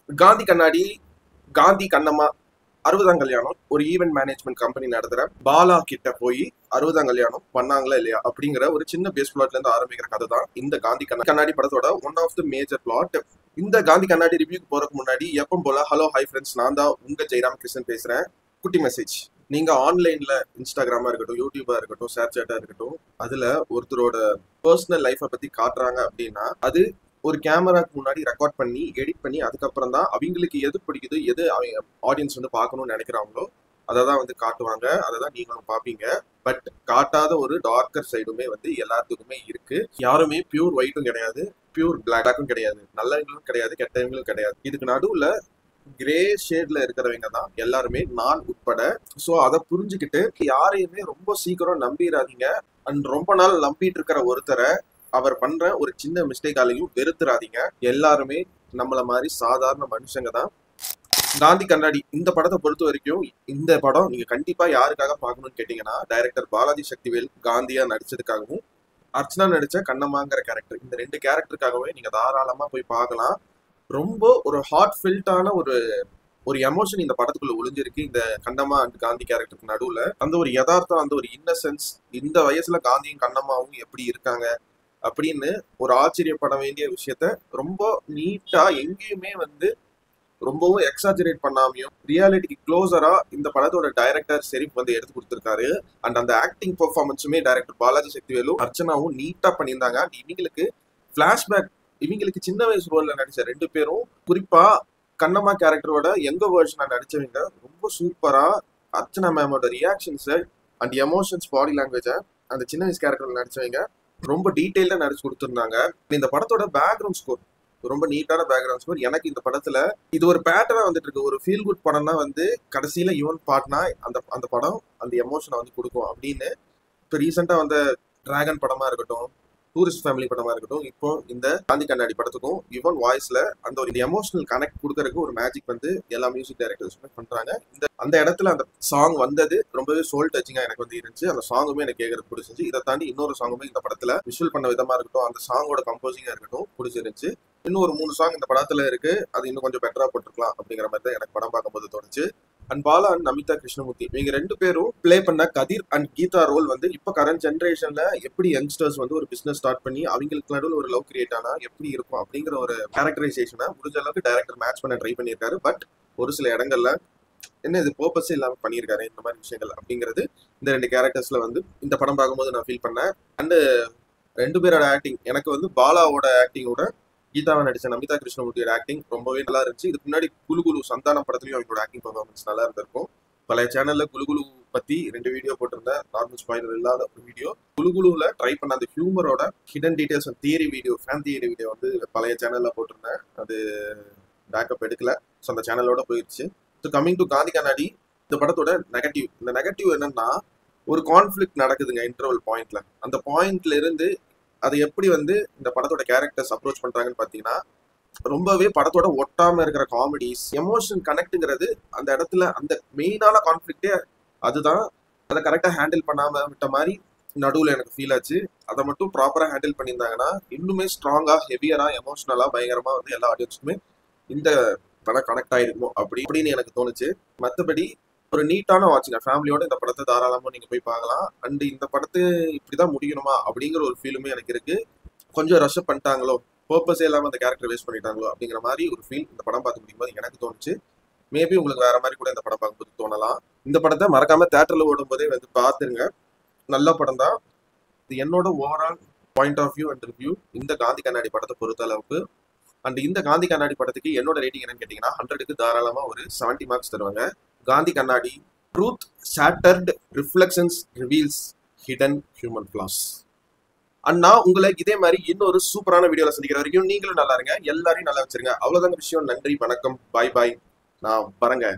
காந்தி கண்ணாடி, காந்தி கண்ணம்மா 60ஆம் கல்யாணம் ஒரு ஈவென்ட் மேனேஜ்மெண்ட் கம்பெனி நடத்துற பாலா கிட்ட போய் 60ஆம் கல்யாணம் பண்ணாங்களா இல்லையா அப்படிங்கிற ஒரு சின்ன பேஸ் பிளாட்ல இருந்து ஆரம்பிக்கிற கதை தான் இந்த காந்தி கண்ணாடி படத்தோட one of the major plot. இந்த காந்தி கண்ணாடி ரிவ்யூக்கு போறதுக்கு முன்னாடி எப்பவும் போல ஹலோ ஹை ஃப்ரெண்ட்ஸ், நான் தான் உங்க ஜெயராம் கிருஷ்ணன் பேசுறேன். குட்டி மெசேஜ். நீங்க ஆன்லைன்ல இன்ஸ்டாகிராமா இருக்கட்டும், யூடியூபா இருக்கட்டும், ஷேர் சாட்டா இருக்கட்டும், அதுல ஒருத்தரோட பர்சனல் லைஃபை பத்தி காட்டுறாங்க அப்படின்னா அது ஒரு கேமராக்கு முன்னாடி ரெக்கார்ட் பண்ணி எடிட் பண்ணி அதுக்கப்புறம் தான் அவங்களுக்கு எது பிடிக்குது, எது அவங்க ஆடியன்ஸ் வந்து பார்க்கணும்னு நினைக்கிறாங்களோ அதை தான் வந்து காட்டுவாங்க. அதை தான் நீங்களும் பார்ப்பீங்க. பட் காட்டாத ஒரு டார்க்கர் சைடுமே வந்து எல்லாத்துக்குமே இருக்கு. யாருமே பியூர் ஒயிட்டும் கிடையாது, பியூர் பிளாக்கும் கிடையாது, நல்லவங்களும் கிடையாது, கெட்டவங்களும் கிடையாது. இதுக்கு நடுவுல கிரே ஷேட்ல இருக்கிறவங்க தான் எல்லாருமே, நான் உட்பட. ஸோ அதை புரிஞ்சுக்கிட்டு யாரையுமே ரொம்ப சீக்கிரம் நம்பிடாதீங்க. அண்ட் ரொம்ப நாள் நம்பிட்டு இருக்கிற ஒருத்தரை அவர் பண்ற ஒரு சின்ன மிஸ்டேக்காலையும் வெறுத்துறாதீங்க. எல்லாருமே நம்மள மாதிரி சாதாரண மனுஷங்க தான். காந்தி கண்ணாடி இந்த படத்தை பொறுத்த வரைக்கும், இந்த படம் நீங்க கண்டிப்பா யாருக்காக பார்க்கணும்னு கேட்டீங்கன்னா, டைரக்டர் பாலாஜி சக்திவேல் காந்தியா நடிச்சதுக்காகவும் அர்ச்சனா நடிச்ச கண்ணம்மாங்கிற கேரக்டர், இந்த 2 கேரக்டருக்காகவே நீங்க தாராளமா போய் பார்க்கலாம். ரொம்ப ஒரு ஹார்ட் ஃபில்ட்டான ஒரு எமோஷன் இந்த படத்துக்குள்ள ஒளிஞ்சிருக்கு. இந்த கண்ணம்மா அண்ட் காந்தி கேரக்டருக்கு நடுவுல அந்த ஒரு யதார்த்தம், அந்த ஒரு இன்னசென்ஸ், இந்த வயசுல காந்தியும் கண்ணம்மாவும் எப்படி இருக்காங்க அப்படின்னு ஒரு ஆச்சரியப்பட வேண்டிய விஷயத்த ரொம்ப நீட்டா, எங்கேயுமே வந்து ரொம்பவும் எக்ஸாஜரேட் பண்ணாமையும் ரியாலிட்டிக்கு க்ளோசரா இந்த படத்தோட டைரக்டர் ஷெரீப் வந்து எடுத்து கொடுத்திருக்காரு. அண்ட் அந்த ஆக்டிங் பெர்ஃபார்மன்ஸுமே டைரக்டர் பாலாஜி சக்திவேலும் அர்ச்சனாவும் நீட்டா பண்ணியிருந்தாங்க. அண்ட் இவங்களுக்கு பிளாஷ்பேக், இவங்களுக்கு சின்ன வயசு ரோல்ல நடிச்ச 2 பேரும், குறிப்பா கண்ணம்மா கேரக்டரோட எங்க வேர்ஷனா நடிச்சவங்க ரொம்ப சூப்பரா அர்ச்சனா மேமோட ரியாக்ஷன்ஸ் அண்ட் எமோஷன்ஸ், பாடி லாங்குவேஜை அந்த சின்ன வயசு கேரக்டர்ல நடிச்சவங்க ரொம்ப டீட்டெயில்டா நடிச்சு கொடுத்துருந்தாங்க. இந்த படத்தோட பேக்ரவுண்ட் ஸ்கோர் ரொம்ப நீட்டான பேக்ரவுண்ட் ஸ்கோர். எனக்கு இந்த படத்துல இது ஒரு பேட்டர்னா வந்துட்டு இருக்கு. ஒரு ஃபீல் குட் படம்னா வந்து கடைசியில யுவன் பாட்னா அந்த படம் அந்த எமோஷனை வந்து கொடுக்கும் அப்படின்னு. இப்போ ரீசெண்டா வந்த டிராகன் படமா இருக்கட்டும், டூரிஸ்ட் ஃபேமிலி படமா இருக்கட்டும், இப்போ இந்த காந்தி கண்ணாடி படத்துக்கும் யுவன் வாய்ஸ்ல அந்த ஒரு எமோஷனல் கனெக்ட் கொடுக்கறதுக்கு ஒரு மேஜிக் வந்து எல்லா மியூசிக் டைரக்டர்ஸுமே பண்றாங்க. அந்த இடத்துல அந்த சாங் வந்தது ரொம்பவே சோல் டச்சிங்கா எனக்கு வந்து இருந்துச்சு. அந்த சாங்குமே எனக்கு கேட்கறது பிடிச்சிருச்சு. இதை தாண்டி இன்னொரு சாங்குமே இந்த படத்துல விஷுவல் பண்ண விதமா இருக்கட்டும், அந்த சாங்கோட கம்போசிங்கா இருக்கட்டும் பிடிச்சிருந்துச்சு. இன்னும் ஒரு 3 சாங் இந்த படத்துல இருக்கு, அது இன்னும் கொஞ்சம் பெட்டரா போட்டுருக்கலாம் அப்படிங்கிற மாதிரி தான் எனக்கு படம் பார்க்கும்போது தோணுச்சு. அண்ட் பாலா அண்ட் நமிதா கிருஷ்ணமூர்த்தி, இவங்க 2 பேரும் பிளே பண்ண கதிர் அண்ட் கீதா ரோல் வந்து இப்ப கரண்ட் ஜென்ரேஷன்ல எப்படி யங்ஸ்டர்ஸ் வந்து ஒரு பிசினஸ் ஸ்டார்ட் பண்ணி அவங்களுக்கு நடுவில் ஒரு லவ் கிரியேட் ஆனா எப்படி இருக்கும் அப்படிங்கிற ஒரு கேரக்டரைசேஷனை முடிஞ்ச அளவுக்கு டைரக்டர் மேட்ச் பண்ண ட்ரை பண்ணியிருக்காரு. பட் ஒரு சில இடங்கள்ல என்ன இது பர்பஸே இல்லாம பண்ணியிருக்காரு இந்த மாதிரி விஷயங்கள் அப்படிங்கிறது இந்த 2 கேரக்டர்ஸ்ல வந்து இந்த படம் பார்க்கும்போது நான் ஃபீல் பண்ணேன். அண்ட் 2 பேரோட ஆக்டிங், எனக்கு வந்து பாலாவோட ஆக்டிங்கோட கீதாவை நடிச்ச நமிதா கிருஷ்ணமூர்த்தியோட ஆக்டிங் ரொம்பவே நல்லா இருந்துச்சு. இதுக்கு முன்னாடி குலுகுலு சந்தானம் படத்துலயும் அவங்களோட ஆக்டிங் பர்ஃபார்மன்ஸ் நல்லா இருந்திருக்கும். பழைய சேனல்ல குலுகுலு பத்தி 2 வீடியோ போட்டிருந்தேன், நார்மல் ஸ்பாயிலர் இல்லாத ஒரு வீடியோ. குலுகுலுல ட்ரை பண்ண அந்த ஹியூமரோட hidden details theory video, fan theory video வந்து பழைய சேனல்ல போட்டிருந்தேன். அது பேக்கப் எடுக்கல, ஸோ அந்த சேனலோட போயிடுச்சு. ஸோ கம்மிங் டு காந்தி கண்ணாடி, இந்த படத்தோட நெகட்டிவ். இந்த நெகட்டிவ் என்னன்னா, ஒரு கான்ஃபிளிக்ட் நடக்குதுங்க இன்டர்வல் பாயிண்ட்ல. அந்த பாயிண்ட்ல இருந்து அதை எப்படி வந்து இந்த படத்தோட கேரக்டர்ஸ் அப்ரோச் பண்றாங்கன்னு பாத்தீங்கன்னா, ரொம்பவே படத்தோட ஒட்டாம இருக்கிற காமெடிஸ், எமோஷன் கனெக்ட்ங்கிறது அந்த இடத்துல அந்த மெயினான கான்ஃபிளிக்டே அதுதான். அதை கரெக்டா ஹேண்டில் பண்ணாம விட்ட மாதிரி நடுவில் எனக்கு ஃபீல் ஆச்சு. அதை மட்டும் ப்ராப்பரா ஹேண்டில் பண்ணியிருந்தாங்கன்னா இன்னுமே ஸ்ட்ராங்கா, ஹெவியரா, எமோஷனலா பயங்கரமா வந்து எல்லா ஆடியன்ஸுக்குமே இந்த படம் கனெக்ட் ஆயிருக்கும் அப்படின்னு எனக்கு தோணுச்சு. மற்றபடி ஒரு நீட்டான வாட்சிங்க, ஃபேமிலியோட இந்த படத்தை தாராளமா நீங்க போய் பார்க்கலாம். அண்ட் இந்த படத்தை இப்படிதான் முடியணுமா அப்படிங்கிற ஒரு ஃபீலுமே எனக்கு இருக்கு. கொஞ்சம் ரஷ் பண்ணிட்டாங்களோ, பர்பஸே இல்லாம அந்த கேரக்டர் வேஸ்ட் பண்ணிட்டாங்களோ அப்படிங்கிற மாதிரி ஒரு ஃபீல் இந்த படம் பார்த்து முடியும்போது எனக்கு தோணுச்சு. மேபி உங்களுக்கு வேற மாதிரி கூட இந்த படம் பார்க்கும்போது தோணலாம். இந்த படத்தை மறக்காம தியேட்டர்ல ஓடும் போதே வந்து பார்த்துருங்க. நல்ல படம் தான். இது என்னோட overall point of view and review இந்த காந்தி கண்ணாடி படத்தை பொறுத்த அளவுக்கு. அண்ட் இந்த காந்தி கண்ணாடி படத்துக்கு என்னோட ரேட்டிங் என்னன்னு கேட்டீங்கன்னா, 100க்கு தாராளமா ஒரு 70 மார்க்ஸ் தருவாங்க. காந்தி கண்ணாடி, truth shattered, reflections reveals hidden human flaws. அண்ணா உங்களை இதே மாதிரி இன்னொரு சூப்பரான வீடியோல சந்திக்கிற வரைக்கும் நீங்களும் நல்லா இருங்க, எல்லாரையும் நல்லா வச்சிருங்க. அவ்வளவுதாங்க விஷயம். நன்றி, வணக்கம், பாய் பாய். நான் வரேங்க.